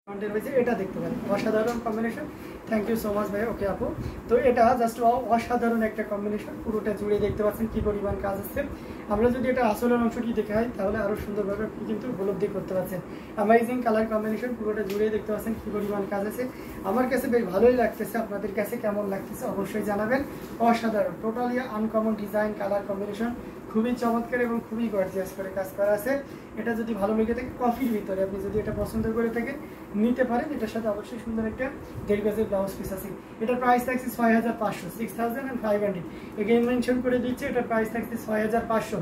এটা দেখতে পারেন অসাধারণ combination. Thank you so much ভাই। ওকে আপু, তো এটা জাস্ট অসাধারণ একটা কম্বিনেশন, পুরোটা জুড়ে দেখতে পাচ্ছেন কি পরিমাণ কাজ আছে। আমরা যদি এটা আসলের অংশটি দেখাই তাহলে আরো সুন্দরভাবে আপনি কিন্তু উপলব্ধি করতে পারছেন। অ্যামেজিং কালার কম্বিনেশন, পুরোটা জুড়ে দেখতে পাচ্ছেন কি পরিমাণ কাজ আছে। আমার কাছে বেশ ভালোই লাগতেছে, আপনাদের কাছে কেমন লাগতেছে অবশ্যই জানাবেন। অসাধারণ, totally uncommon design, colour combination, খুবই চমৎকার এবং খুবই গর্জিয়াস করে কাজ করা আছে। এটা যদি ভালো লেগে থাকে কফির ভিতরে আপনি যদি এটা পছন্দ করে থাকেন নিতে পারেন। এটার সাথে অবশ্যই সুন্দর একটা 1.5 গজের ব্লাউজ পিস আছে। এটার প্রাইস থাকছে 6500, 6500। এগেইন মেনশন করে দিচ্ছি, এটার প্রাইস থাকছে 6500,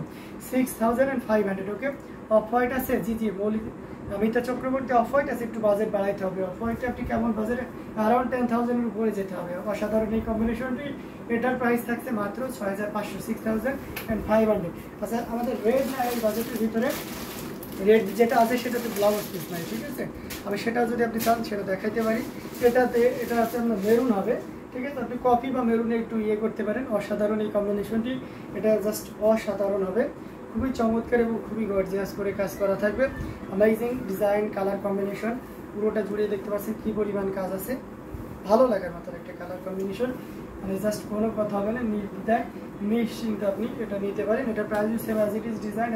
6500। ওকে, অফ হোয়াইট আছে, জি জি মৌলিক মিতা চক্রবর্তী, অফ হোয়াইট আছে, একটু বাজেট বাড়াইতে হবে। অফ হোয়াইটটা আপনি কেমন বাজেটে, অ্যারাউন্ড 10,000 এর উপরে যেতে হবে। অসাধারণ এই কম্বিনেশনটি, এটার প্রাইস থাকছে মাত্র 6500, 6500। আচ্ছা, আমাদের রেড না এই বাজেটের ভিতরে রেড যেটা আছে সেটা তো ব্লাউজ পিস নাই, ঠিক আছে। আমি সেটা যদি আপনি চান সেটা দেখাইতে পারি। এটাতে এটা আছে আপনার মেরুন হবে, ঠিক আছে। আপনি কফি বা মেরুনে একটু ইয়ে করতে পারেন। অসাধারণ এই কম্বিনেশনটি, এটা জাস্ট অসাধারণ হবে, খুবই চমৎকার এবং খুবই গর্জিয়াস করে কাজ করা থাকবে। অ্যামেজিং ডিজাইন, কালার কম্বিনেশন, পুরোটা জুড়ে দেখতে পাচ্ছেন কি পরিমাণ কাজ আছে। ভালো লাগার মতো একটা কালার কম্বিনেশন, মানে জাস্ট কোনো কথা হবে না, নির্দ্বিধায় নিশ্চিন্তে আপনি এটা নিতে পারেন। এটা price same as it is design,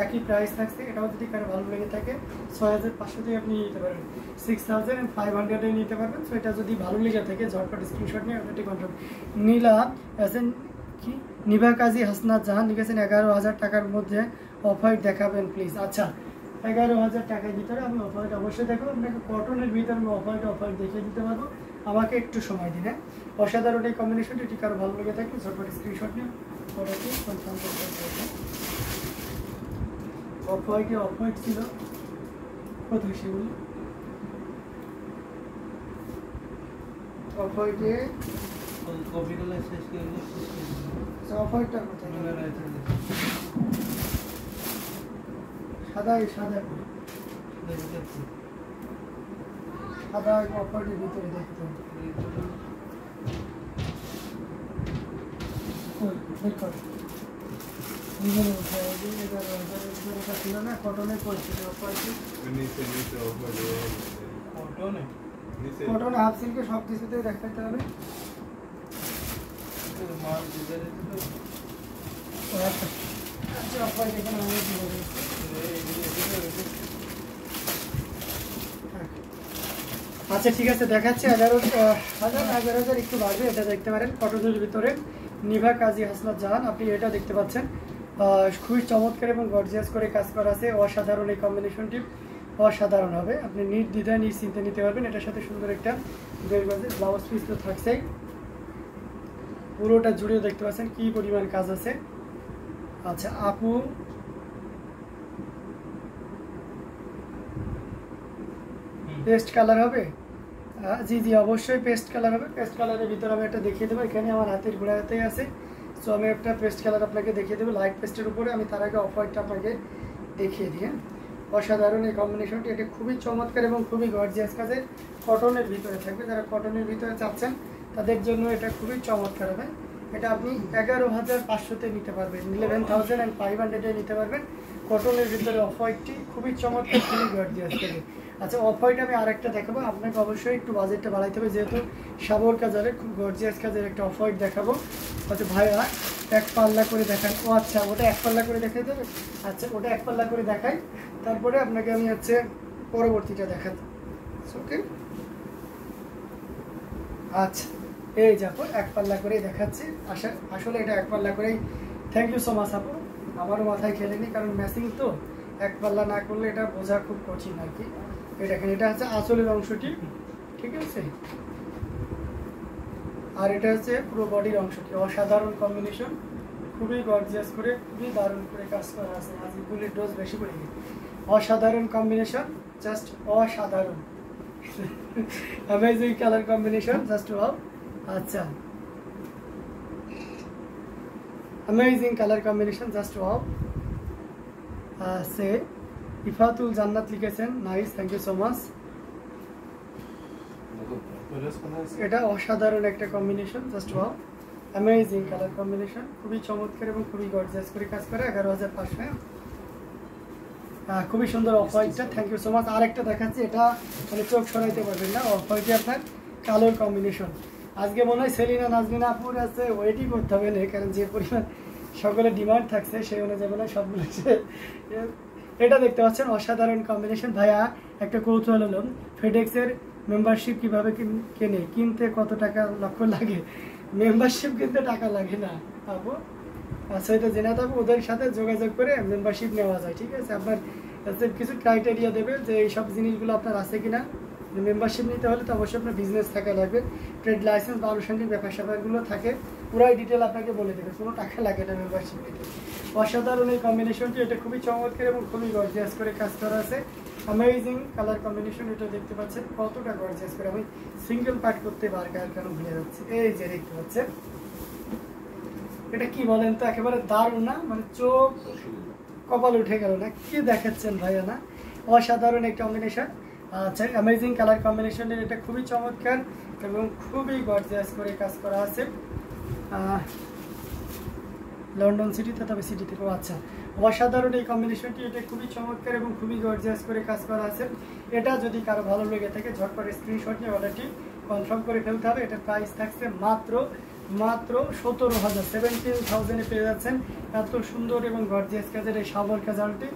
একই প্রাইস থাকছে। এটাও যদি কারো ভালো লেগে থাকে 6500 আপনি নিতে পারেন, 6500 নিতে পারবেন। সো এটা যদি ভালো লেগে থাকে ঝটপট স্ক্রিনশট নিয়ে অটোমেটিক কনফার্ম। নীলা আছেন কি, নিভা কাজী হাসনাত জাহান লিখেছেন 11,000 টাকার মধ্যে অফ হোয়াইট দেখাবেন প্লিজ। আচ্ছা, 11,000 টাকার ভিতরে আমি অফ হোয়াইট অবশ্যই দেখাবো আপনাকে। কটনের ভিতরে আমি অফ হোয়াইট দেখিয়ে দিতে পারবো, আমাকে একটু সময় দিন। হ্যাঁ, অসাধারণ এই কম্বিনেশনটি, এটি কারো ভালো লেগে থাকে ঝটপট স্ক্রিনশট নিয়ে অর্ডারটি কনফার্ম করতে হবে। অফ হোয়াইট ছিল কত সেগুলো, অফ হোয়াইটে অফ হোয়াইটটা কোথায়, সাদা সাদা সাদা অফ হোয়াইটের ভিতরে দেখতে হবে। ছিল না কটনের পরিস্থিতি, কটনে হাফ সিল্কে সব কিছুতেই দেখাতে হবে। আচ্ছা ঠিক আছে, দেখাচ্ছি 11,000 একটু বাড়বে। এটা দেখতে পারেন কটনের ভিতরে নিভা কাজী হাসনাত জাহান, আপনি এটা দেখতে পাচ্ছেন। খুবই চমৎকার এবং গর্জিয়াস করে কাজ করা আছে। অসাধারণ এই কম্বিনেশনটি, অসাধারণ হবে। আপনি নির্দ্বিধায় নিশ্চিন্তে নিতে পারবেন। এটার সাথে সুন্দর একটা 1.5 গজের ব্লাউজ পিস তো থাকছেই, পুরোটা জুড়ে দেখতে পাচ্ছেন কি পরিমাণ কাজ আছে। আচ্ছা আপু, পেস্ট কালার হবে, জি জি অবশ্যই পেস্ট কালার হবে। পেস্ট কালারের ভিতরে আমি একটা দেখিয়ে দেবো, এখানে আমার হাতের গোড়াতেই আছে। সো আমি একটা পেস্ট কালার আপনাকে দেখিয়ে দেবো লাইট পেস্টের উপরে। আমি তার আগে অফ হোয়াইটটা আপনাকে দেখিয়ে দিই। অসাধারণ এই কম্বিনেশনটি, এটা খুবই চমৎকার এবং খুবই গর্জিয়াস কাজের, কটনের ভিতরে থাকবে। যারা কটনের ভিতরে চাচ্ছেন তাদের জন্য এটা খুবই চমৎকার হবে। এটা আপনি 11,500 নিতে পারবেন, 11,500 নিতে পারবেন। কটনের ভিতরে অফ হোয়াইটটি খুবই চমৎকার, খুবই গর্জিয়াস কাজে। আচ্ছা, অফ হোয়াইট আমি আরেকটা দেখাবো, আপনাকে অবশ্যই একটু বাজেটটা বাড়াইতে হবে, যেহেতু সাবর কাজারের খুব গর্জিয়াস কাজের একটা অফ হোয়াইট দেখাবো। আচ্ছা ভাইয়া এক পাল্লা করে দেখান। ও আচ্ছা, ওটা এক পাল্লা করে দেখাই দেবে। আচ্ছা, ওটা এক পাল্লা করে দেখাই, তারপরে আপনাকে আমি হচ্ছে পরবর্তীটা দেখাতে। ওকে, আচ্ছা এই যাবো এক পাল্লা করেই দেখাচ্ছি। আসলে এটা এক পাল্লা করেই। থ্যাংক ইউ সো মাচ আপু, আমারও মাথায় খেলেনি, কারণ ম্যাচিং তো এক পাল্লা না করলে এটা বোঝা খুব কঠিন আর কি। দেখেন, এটা হচ্ছে আসলের অংশটি, ঠিক আছে, আর এটা হচ্ছে পুরো বডির অংশটি। অসাধারণ কম্বিনেশন, খুবই গর্জিয়াস করে, খুবই দারুণ করে কাজ করা আছে। আজকে গুলির ডোজ বেশি করে দিই। অসাধারণ কম্বিনেশন, জাস্ট অসাধারণ। Amazing colour combination, just wow. আচ্ছা, amazing colour combination, just wow. সে ইফাতুল জান্নাত লিখেছেন, nice, thank you so much. এটা অসাধারণ একটা combination, just wow, amazing colour combination, খুবই চমৎকার এবং খুবই গর্জিয়াস করে কাজ করে। 11,500। খুবই সুন্দর অফ হোয়াইটটা, থ্যাংক ইউ সো মাচ। আরেকটা দেখাচ্ছি, এটা মানে চোখ সরাইতে পারবেন না, অফ হোয়াইটে আপনার কালোর কম্বিনেশন। আজকে মনে হয় সেলিনা নাজমিনা আপুর আছে ওয়েটই করতে হবে না, কারণ যে পরিমাণ সকলের ডিমান্ড থাকছে সেই অনুযায়ী মনে হয় সবগুলো এটা দেখতে পাচ্ছেন অসাধারণ কম্বিনেশন। ভাইয়া একটা কৌতূহল হলো, ফেডেক্সের মেম্বারশিপ কীভাবে কেনে, কিনতে কত টাকা লক্ষ লাগে? মেম্বারশিপ কিনতে টাকা লাগে না আপু, সেটা জেনে থাকবো, ওদের সাথে যোগাযোগ করে মেম্বারশিপ নেওয়া যায়, ঠিক আছে। আপনার কিছু ক্রাইটেরিয়া দেবে যে এই সব জিনিসগুলো আপনার আছে কিনা। মেম্বারশিপ নিতে হলে তো অবশ্যই আপনার বিজনেস থাকা লাগবে, ট্রেড লাইসেন্স বা আনুষঙ্গিক ব্যাপার স্যাপারগুলো থাকে, পুরাই ডিটেল আপনাকে বলে দেবে, কোনো টাকা লাগে না মেম্বারশিপ নিতে। অসাধারণ এই কম্বিনেশনটি, এটা খুবই চমৎকার এবং খুবই গর্জিয়াস করে কাজ করা আছে, অ্যামেজিং কালার কম্বিনেশন। এটা দেখতে পাচ্ছেন কতটা গর্জিয়াস করে, আমি সিঙ্গেল পার্ট করতে বারবার কেন ভুলে যাচ্ছি, এই যে দেখতে পাচ্ছেন, এটা কি বলেন তো, একেবারে দারুণ না, মানে চোখ কপাল উঠে গেল না, কি দেখাচ্ছেন ভাইয়া না, অসাধারণ একটা কম্বিনেশন। আচ্ছা, অ্যামেজিং কালার কম্বিনেশনের, এটা খুবই চমৎকার এবং খুবই গর্জিয়াস করে কাজ করা আছে। লন্ডন সিটিতে, তবে সিটি থেকেও, আচ্ছা অসাধারণ এই কম্বিনেশনটি, এটা খুবই চমৎকার এবং খুবই গর্জিয়াস করে কাজ করা আছে। এটা যদি কারো ভালো লেগে থাকে ঝটপট স্ক্রিনশট নিয়ে অর্ডারটি কনফার্ম করে ফেলতে হবে। এটার প্রাইস থাকছে মাত্র 17,000, 17,000 পেয়ে যাচ্ছেন এত সুন্দর এবং গর্জিয়াস কাজের এই শাওয়ার কাজালটি।